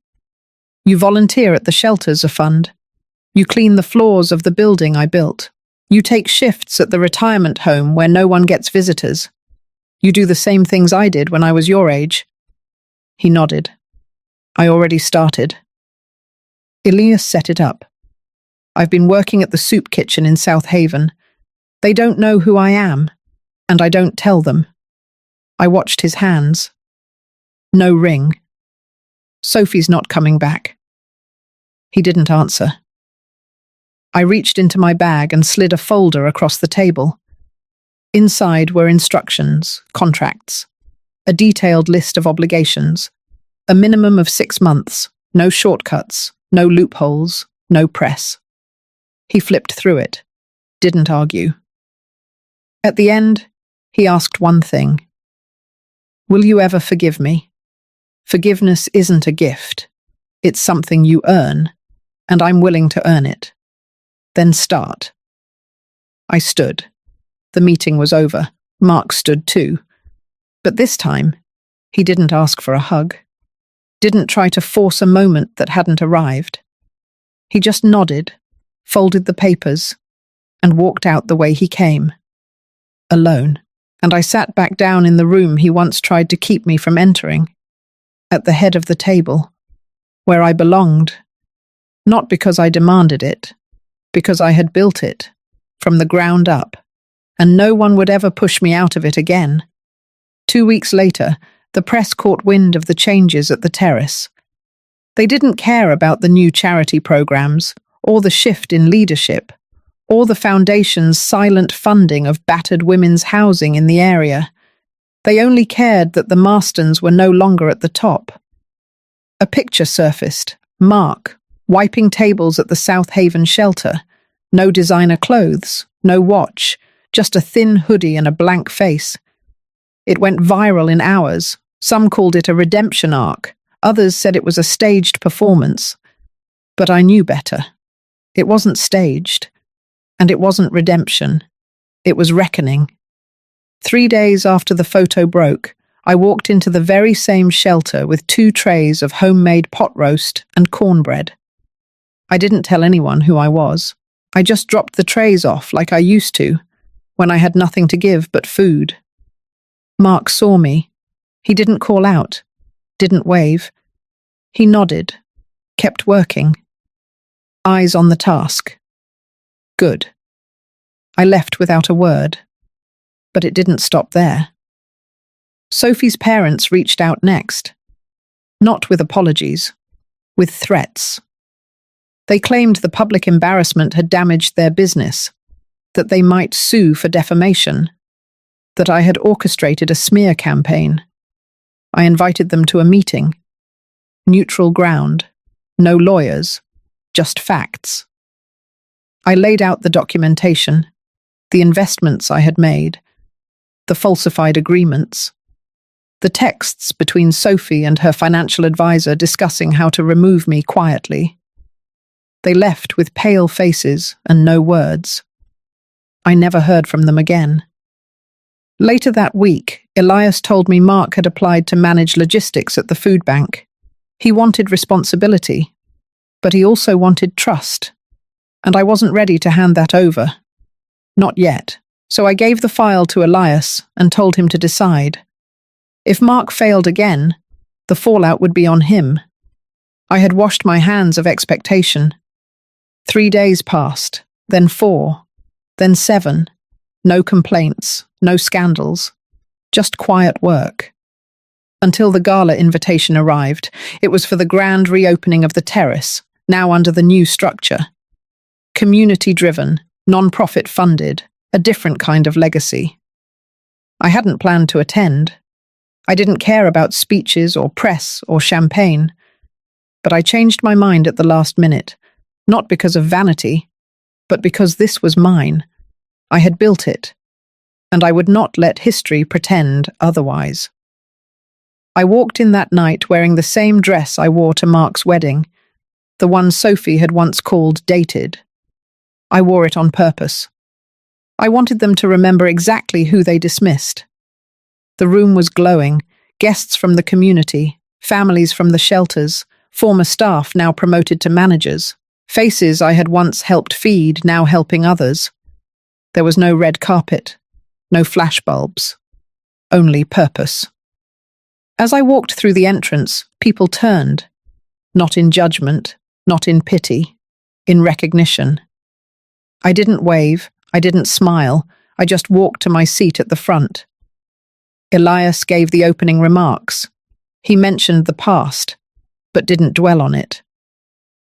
You volunteer at the shelters fund. You clean the floors of the building I built. You take shifts at the retirement home where no one gets visitors. You do the same things I did when I was your age. He nodded. I already started. Elias set it up. I've been working at the soup kitchen in South Haven. They don't know who I am, and I don't tell them. I watched his hands. No ring. Sophie's not coming back. He didn't answer. I reached into my bag and slid a folder across the table. Inside were instructions, contracts, a detailed list of obligations, a minimum of 6 months, no shortcuts, no loopholes, no press. He flipped through it, didn't argue. At the end, he asked one thing. Will you ever forgive me? Forgiveness isn't a gift. It's something you earn, and I'm willing to earn it. Then start. I stood. The meeting was over. Mark stood too. But this time, he didn't ask for a hug. Didn't try to force a moment that hadn't arrived. He just nodded, folded the papers, and walked out the way he came. Alone. And I sat back down in the room he once tried to keep me from entering. At the head of the table, where I belonged. Not because I demanded it, because I had built it, from the ground up, and no one would ever push me out of it again. 2 weeks later, the press caught wind of the changes at the terrace. They didn't care about the new charity programs, or the shift in leadership, or the foundation's silent funding of battered women's housing in the area. They only cared that the Marstons were no longer at the top. A picture surfaced, Mark, wiping tables at the South Haven shelter. No designer clothes, no watch, just a thin hoodie and a blank face. It went viral in hours. Some called it a redemption arc. Others said it was a staged performance. But I knew better. It wasn't staged. And it wasn't redemption. It was reckoning. 3 days after the photo broke, I walked into the very same shelter with 2 trays of homemade pot roast and cornbread. I didn't tell anyone who I was. I just dropped the trays off like I used to, when I had nothing to give but food. Mark saw me. He didn't call out, didn't wave. He nodded, kept working. eyes on the task. Good. I left without a word. But it didn't stop there. Sophie's parents reached out next. Not with apologies, with threats. They claimed the public embarrassment had damaged their business, that they might sue for defamation, that I had orchestrated a smear campaign. I invited them to a meeting. Neutral ground, no lawyers, just facts. I laid out the documentation, the investments I had made, the falsified agreements, the texts between Sophie and her financial advisor discussing how to remove me quietly. They left with pale faces and no words. I never heard from them again. Later that week, Elias told me Mark had applied to manage logistics at the food bank. He wanted responsibility, but he also wanted trust, and I wasn't ready to hand that over. Not yet, so I gave the file to Elias and told him to decide. If Mark failed again, the fallout would be on him. I had washed my hands of expectation. 3 days passed, then 4, then 7. No complaints, no scandals, just quiet work. Until the gala invitation arrived. It was for the grand reopening of the terrace, now under the new structure. Community-driven, non-profit funded, a different kind of legacy. I hadn't planned to attend. I didn't care about speeches or press or champagne. But I changed my mind at the last minute, not because of vanity, but because this was mine. I had built it, and I would not let history pretend otherwise. I walked in that night wearing the same dress I wore to Mark's wedding, the one Sophie had once called dated. I wore it on purpose. I wanted them to remember exactly who they dismissed. The room was glowing, guests from the community, families from the shelters, former staff now promoted to managers, faces I had once helped feed, now helping others. There was no red carpet, no flashbulbs, only purpose. As I walked through the entrance, people turned, not in judgment, not in pity, in recognition. I didn't wave, I didn't smile, I just walked to my seat at the front. Elias gave the opening remarks. He mentioned the past, but didn't dwell on it.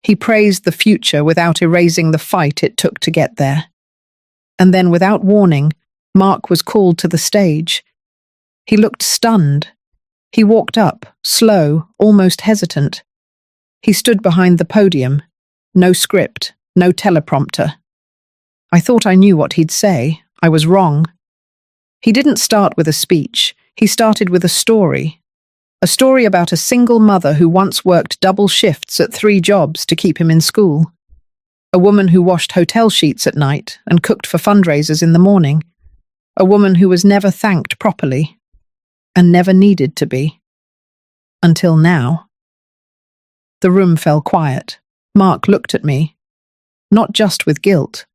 He praised the future without erasing the fight it took to get there. And then, without warning, Mark was called to the stage. He looked stunned. He walked up, slow, almost hesitant. He stood behind the podium. No script, no teleprompter. I thought I knew what he'd say. I was wrong. He didn't start with a speech. He started with a story. A story about a single mother who once worked double shifts at 3 jobs to keep him in school. A woman who washed hotel sheets at night and cooked for fundraisers in the morning. A woman who was never thanked properly. And never needed to be. Until now. The room fell quiet. Mark looked at me. Not just with guilt,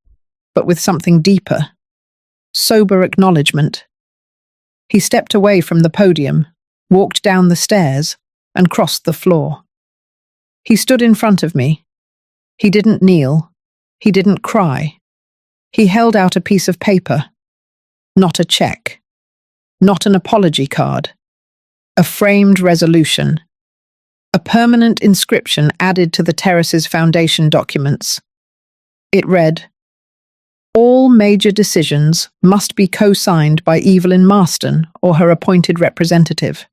but with something deeper. Sober acknowledgement. He stepped away from the podium, walked down the stairs, and crossed the floor. He stood in front of me. He didn't kneel. He didn't cry. He held out a piece of paper. Not a check. Not an apology card. A framed resolution. A permanent inscription added to the terrace's foundation documents. It read, "All major decisions must be co-signed by Evelyn Marston or her appointed representative.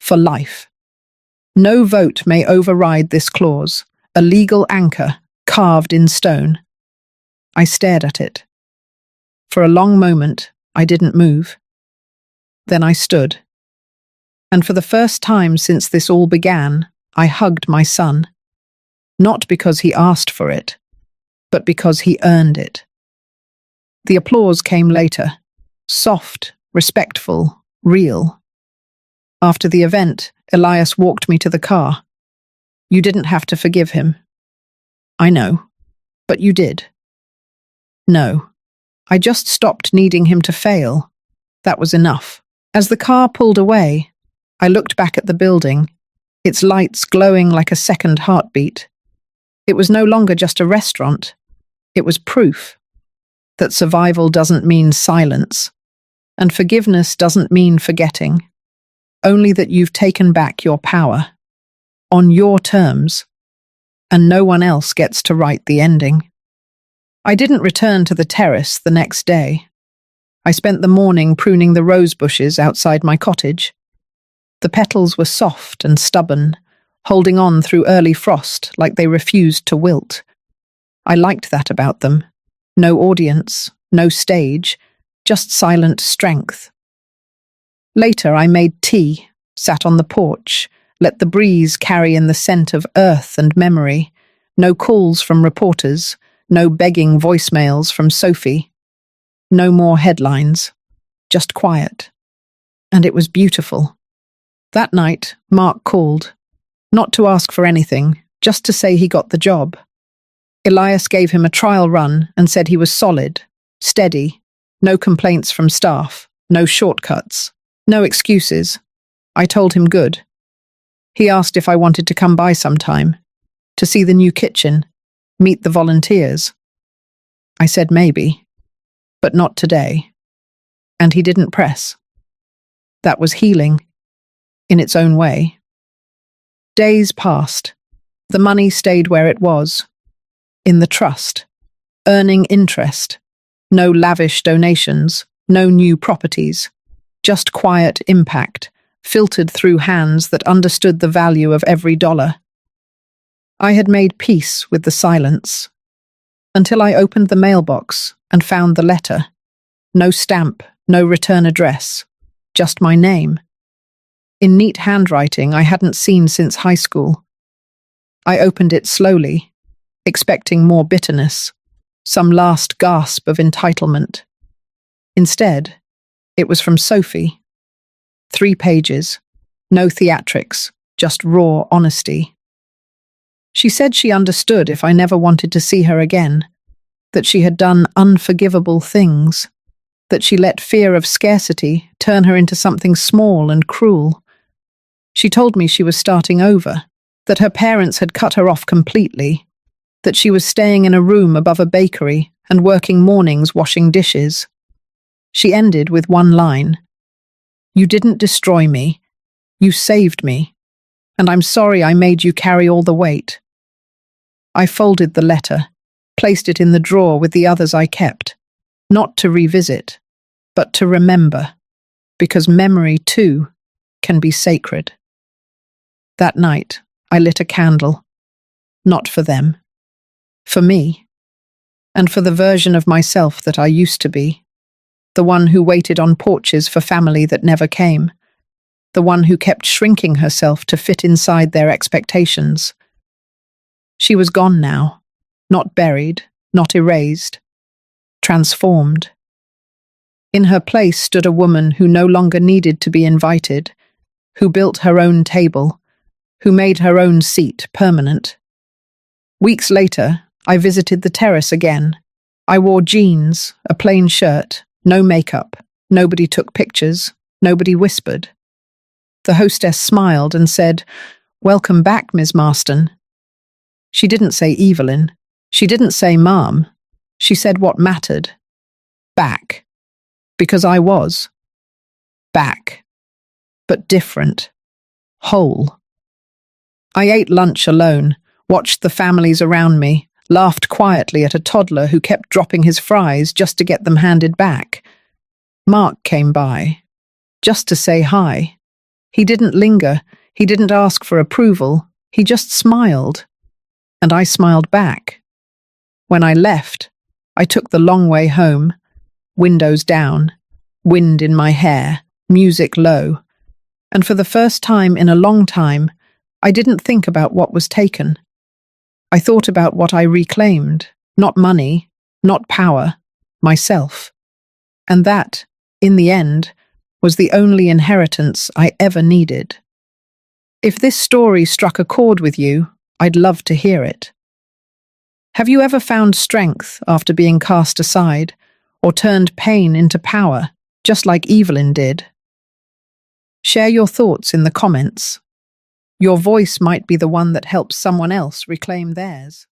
For life. No vote may override this clause, a legal anchor carved in stone." I stared at it. For a long moment, I didn't move. Then I stood. And for the first time since this all began, I hugged my son. Not because he asked for it, but because he earned it. The applause came later. Soft, respectful, real. After the event, Elias walked me to the car. "You didn't have to forgive him." "I know, but you did." "No, I just stopped needing him to fail. That was enough." As the car pulled away, I looked back at the building, its lights glowing like a second heartbeat. It was no longer just a restaurant. It was proof that survival doesn't mean silence, and forgiveness doesn't mean forgetting, only that you've taken back your power, on your terms, and no one else gets to write the ending. I didn't return to the terrace the next day. I spent the morning pruning the rose bushes outside my cottage. The petals were soft and stubborn, holding on through early frost like they refused to wilt. I liked that about them. No audience, no stage, just silent strength. Later I made tea, sat on the porch, let the breeze carry in the scent of earth and memory. No calls from reporters, no begging voicemails from Sophie. No more headlines, just quiet. And it was beautiful. That night, Mark called, not to ask for anything, just to say he got the job. Elias gave him a trial run and said he was solid, steady, no complaints from staff, no shortcuts, no excuses. I told him good. He asked if I wanted to come by sometime, to see the new kitchen, meet the volunteers. I said maybe, but not today. And he didn't press. That was healing, in its own way. Days passed. The money stayed where it was, in the trust, earning interest. No lavish donations, no new properties, just quiet impact, filtered through hands that understood the value of every dollar. I had made peace with the silence, until I opened the mailbox and found the letter. No stamp, no return address, just my name. In neat handwriting I hadn't seen since high school. I opened it slowly, expecting more bitterness, some last gasp of entitlement. Instead, it was from Sophie. 3 pages, no theatrics, just raw honesty. She said she understood if I never wanted to see her again, that she had done unforgivable things, that she let fear of scarcity turn her into something small and cruel. She told me she was starting over, that her parents had cut her off completely, that she was staying in a room above a bakery and working mornings washing dishes. She ended with one line. "You didn't destroy me. You saved me. And I'm sorry I made you carry all the weight." I folded the letter, placed it in the drawer with the others I kept, not to revisit, but to remember, because memory, too, can be sacred. That night, I lit a candle, not for them, for me, and for the version of myself that I used to be, the one who waited on porches for family that never came, the one who kept shrinking herself to fit inside their expectations. She was gone now, not buried, not erased, transformed. In her place stood a woman who no longer needed to be invited, who built her own table, who made her own seat permanent. Weeks later, I visited the terrace again. I wore jeans, a plain shirt, no makeup. Nobody took pictures, nobody whispered. The hostess smiled and said, "Welcome back, Ms. Marston." She didn't say Evelyn. She didn't say Mom. She said what mattered. Back. Because I was. Back. But different. Whole. I ate lunch alone, watched the families around me, laughed quietly at a toddler who kept dropping his fries just to get them handed back. Mark came by, just to say hi. He didn't linger, he didn't ask for approval, he just smiled. And I smiled back. When I left, I took the long way home, windows down, wind in my hair, music low. And for the first time in a long time, I didn't think about what was taken. I thought about what I reclaimed, not money, not power, myself. And that, in the end, was the only inheritance I ever needed. If this story struck a chord with you, I'd love to hear it. Have you ever found strength after being cast aside, or turned pain into power, just like Evelyn did? Share your thoughts in the comments. Your voice might be the one that helps someone else reclaim theirs.